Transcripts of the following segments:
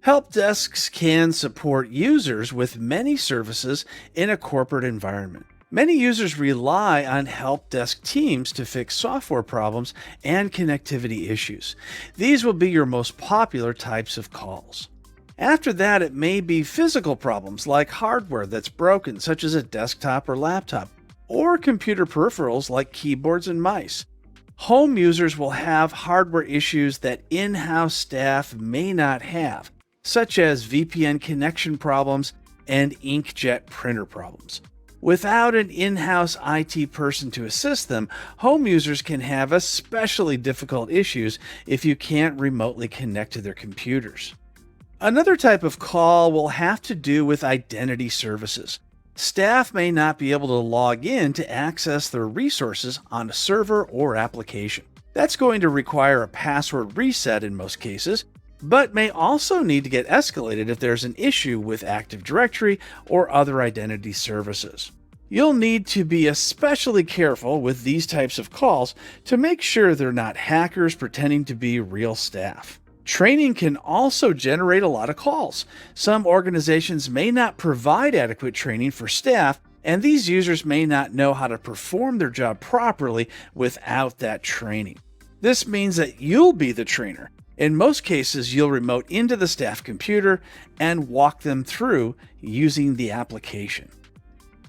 Help desks can support users with many services in a corporate environment. Many users rely on help desk teams to fix software problems and connectivity issues. These will be your most popular types of calls. After that, it may be physical problems like hardware that's broken, such as a desktop or laptop, or computer peripherals like keyboards and mice. Home users will have hardware issues that in-house staff may not have, such as VPN connection problems and inkjet printer problems. Without an in-house IT person to assist them, home users can have especially difficult issues if you can't remotely connect to their computers. Another type of call will have to do with identity services. Staff may not be able to log in to access their resources on a server or application. That's going to require a password reset in most cases, but may also need to get escalated if there's an issue with Active Directory or other identity services. You'll need to be especially careful with these types of calls to make sure they're not hackers pretending to be real staff. Training can also generate a lot of calls. Some organizations may not provide adequate training for staff, and these users may not know how to perform their job properly without that training. This means that you'll be the trainer. In most cases, you'll remote into the staff computer and walk them through using the application.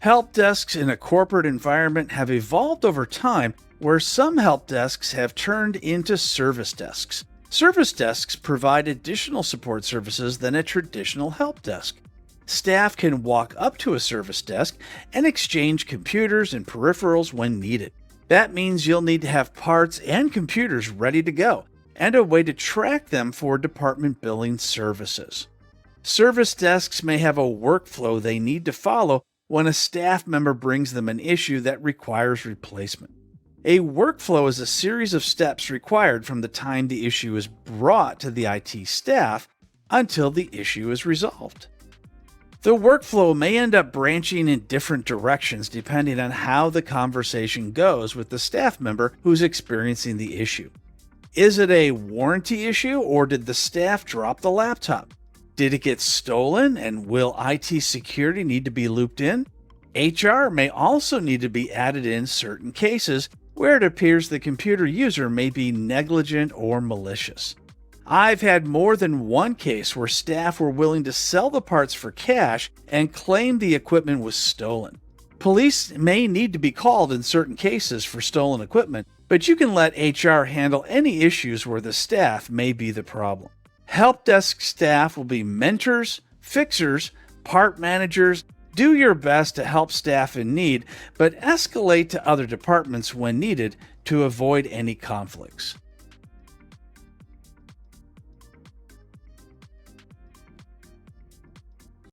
Help desks in a corporate environment have evolved over time, where some help desks have turned into service desks. Service desks provide additional support services than a traditional help desk. Staff can walk up to a service desk and exchange computers and peripherals when needed. That means you'll need to have parts and computers ready to go, and a way to track them for department billing services. Service desks may have a workflow they need to follow when a staff member brings them an issue that requires replacement. A workflow is a series of steps required from the time the issue is brought to the IT staff until the issue is resolved. The workflow may end up branching in different directions depending on how the conversation goes with the staff member who's experiencing the issue. Is it a warranty issue, or did the staff drop the laptop? Did it get stolen, and will IT security need to be looped in? HR may also need to be added in certain cases where it appears the computer user may be negligent or malicious. I've had more than one case where staff were willing to sell the parts for cash and claim the equipment was stolen. Police may need to be called in certain cases for stolen equipment, but you can let HR handle any issues where the staff may be the problem. Help desk staff will be mentors, fixers, part managers. Do your best to help staff in need, but escalate to other departments when needed to avoid any conflicts.